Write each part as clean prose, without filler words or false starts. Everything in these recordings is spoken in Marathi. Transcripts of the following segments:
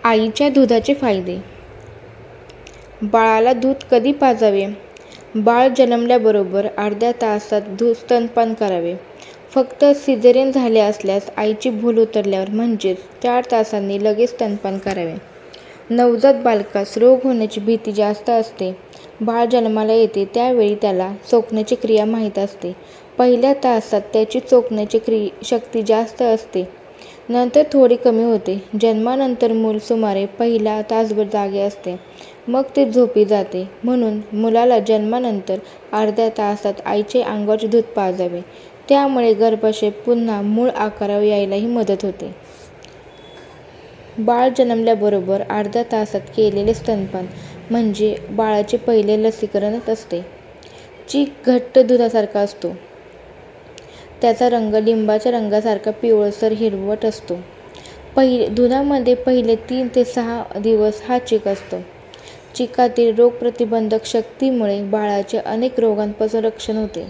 आईच्या दुधाचे फायदे. बाळाला दूध कधी पाजावे? बाळ जन्मल्याबरोबर अर्ध्या तासात स्तनपान करावे. फक्त सिझेरियन झाले असल्यास आईची भूल उतरल्यावर म्हणजेच 4 तासांनी लगेच स्तनपान करावे. नवजात बालकास रोग होण्याची भीती जास्त असते. बाळ जन्माला येते त्यावेळी त्याला चोखण्याची क्रिया माहीत असते. पहिल्या तासात त्याची चोखण्याची शक्ती जास्त असते, नंतर थोडी कमी होते. जन्मानंतर मूल सुमारे पहिला तासभर जागे असते, मग ते झोपी जाते. म्हणून मुलाला जन्मानंतर अर्ध्या तासात आईचे अंगावरचे दूध पाजावे. त्यामुळे गर्भाशय पुन्हा मूळ आकारावर यायलाही मदत होते. बाळ जन्मल्याबरोबर अर्ध्या तासात केलेले स्तनपान म्हणजे बाळाचे पहिले लसीकरणच असते. चीक घट्ट दुधासारखा असतो. त्याचा रंग लिंबाच्या रंगासारखा पिवळसर हिरवट असतो. दुधामध्ये पहिले 3 ते 6 दिवस हा चीक असतो. चिकातील रोगप्रतिबंधक शक्तीमुळे बाळाचे अनेक रोगांपासून रक्षण होते.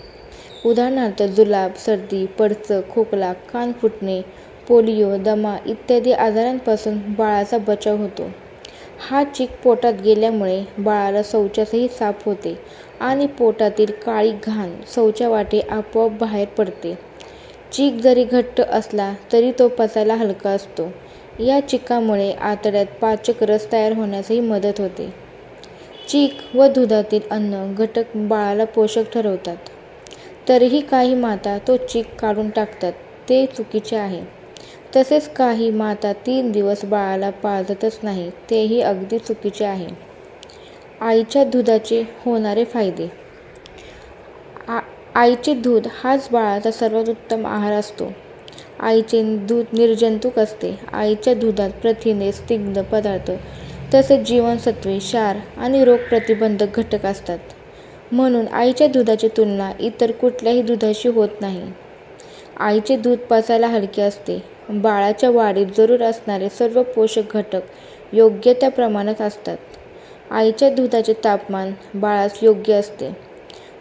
उदाहरणार्थ जुलाब, सर्दी, पडसं, खोकला, कान फुटणे, पोलिओ, दमा इत्यादी आजारांपासून बाळाचा बचाव होतो. हा चीक पोटात गेल्यामुळे बाळाला शौचासही साफ होते आणि पोटातील काळी घाण शौचवाटे आपोआप बाहेर पडते. चीक जरी घट्ट असला तरी तो पचायला हलका असतो. या चिकामुळे आतड्यात पाचक रस तयार होण्यासही मदत होते. चीक व दुधातील अन्न घटक बाळाला पोषक ठरवतात. तरीही काही माता तो चीक काढून टाकतात, ते चुकीचे आहे. तसेच काही माता 3 दिवस बाळाला पाजतच नाही, तेही अगदी चुकीचे आहे. आईच्या दुधाचे होणारे फायदे. आईचे दूध हाच बाळाचा सर्वात उत्तम आहार असतो. आईचे दूध निर्जंतुक असते. आईच्या दुधात प्रथिने, स्निग्ध पदार्थ तसेच जीवनसत्वे, क्षार आणि रोगप्रतिबंधक घटक असतात. म्हणून आईच्या दुधाची तुलना इतर कुठल्याही दुधाशी होत नाही. आईचे दूध पचायला हलके असते. बाळाच्या वाढीत जरूर असणारे सर्व पोषक घटक योग्य त्या प्रमाणात असतात. आईच्या दुधाचे तापमान बाळास योग्य असते.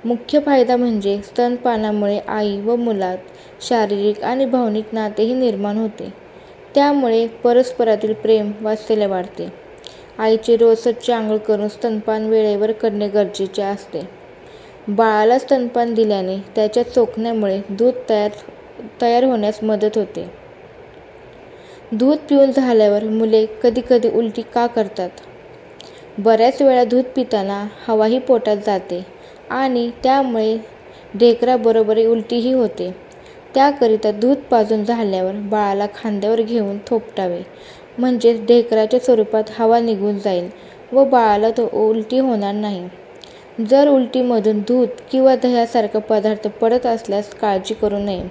मुख्य फायदा म्हणजे स्तनपानामुळे आई व मुलात शारीरिक आणि भावनिक नातेही निर्माण होते. त्यामुळे परस्परातील प्रेम, वात्सल्य वाढते. आईचे रोज स्वच्छ आंघोळ करून स्तनपान वेळेवर करणे गरजेचे असते. बाळाला स्तनपान दिल्याने त्याच्या चोखण्यामुळे दूध तयार होण्यास मदत होते. दूध पिऊन झाल्यावर मुले कधीकधी उलटी का करतात? बऱ्याच वेळा दूध पिताना हवाही पोटात जाते आणि त्यामुळे ढेकराबरोबर उलटीही होते. त्याकरिता दूध पाजून झाल्यावर बाळाला खांद्यावर घेऊन थोपटावे, म्हणजेच ढेकराच्या स्वरूपात हवा निघून जाईल व बाळाला उलटी होणार नाही. जर उलटीमधून दूध किंवा दह्यासारखा पदार्थ पडत असल्यास काळजी करू नये.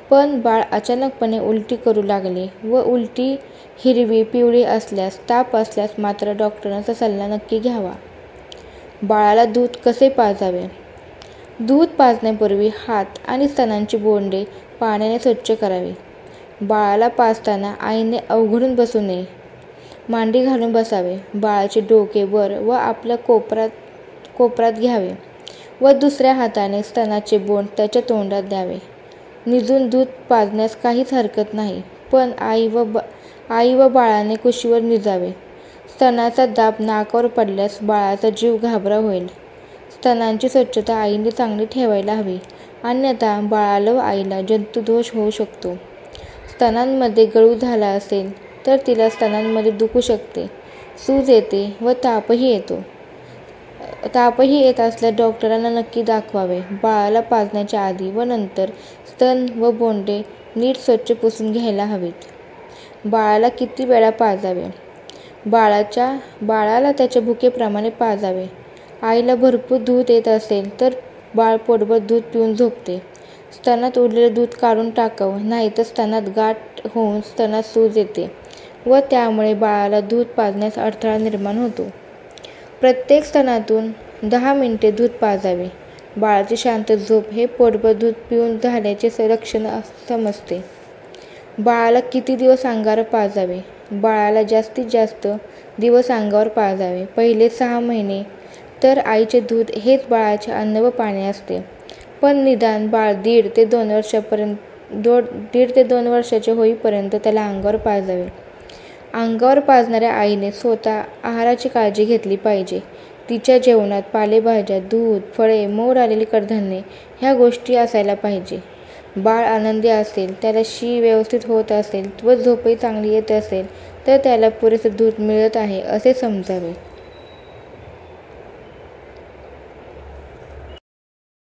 पण बाळ अचानकपणे उलटी करू लागले व उलटी हिरवी पिवळी असल्यास, ताप असल्यास मात्र डॉक्टरांचा सल्ला नक्की घ्यावा. बाळाला दूध कसे पाजावे? दूध पाजण्यापूर्वी हात आणि स्तनांची बोटे पाण्याने स्वच्छ करावी. बाळाला पाजताना आईने अवघडून बसू नये. मांडी घालून बसावे. बाळाचे डोके वर व आपल्या कोपरात घ्यावे व दुसऱ्या हाताने स्तनाचे बोट त्याच्या तोंडात द्यावे. निजून दूध पाजण्यास काहीच हरकत नाही, पण आई व बाळाने कुशीवर निजावे. स्तनाचा दाब नाकावर पडल्यास बाळाचा जीव घाबरा होईल. स्तनांची स्वच्छता आईने चांगली ठेवायला हवी, अन्यथा बाळाला व आईला जंतुदोष होऊ शकतो. स्तनांमध्ये गळू झाला असेल तर तिला स्तनांमध्ये दुखू शकते, सूज येते व तापही येतो. तापही येत असल्यास डॉक्टरांना नक्की दाखवावे. बाळाला पाजण्याच्या आधी व नंतर स्तन व बोटे नीट स्वच्छ पुसून घ्यायला हवीत. बाळाला किती वेळा पाजावे? बाळाला त्याच्या भुकेप्रमाणे पाजावे. आईला भरपूर दूध येत असेल तर बाळ पोटभर दूध पिऊन झोपते. स्तनात उरलेले दूध काढून टाकावं, नाहीतर स्तनात गाठ होऊन स्तनात सूज येते व त्यामुळे बाळाला दूध पाजण्यास अडथळा निर्माण होतो. प्रत्येक स्तनातून 10 मिनिटे दूध पाजावे. बाळाची शांत झोप हे पोटभर दूध पिऊन झाल्याचे लक्षण समजते. बाळाला किती दिवस अंगावर पाजावे? बाळाला जास्तीत जास्त दिवस अंगावर पाजावे. पहिले 6 महिने तर आईचे दूध हेच बाळाचे अन्न व पाणी असते. पण निदान बाळ 1.5 ते 2 वर्षाचे होईपर्यंत त्याला अंगावर पाजावे. अंगावर पाजणाऱ्या आईने स्वतः आहाराची काळजी घेतली पाहिजे. तिच्या जेवणात पालेभाज्या, दूध, फळे, मोड आलेली कडधान्ये ह्या गोष्टी असायला पाहिजे. बाळ आनंदी असेल, त्याला शी व्यवस्थित होत असेल व झोपही चांगली येत असेल तर त्याला पुरेसे दूध मिळत आहे असे समजावे.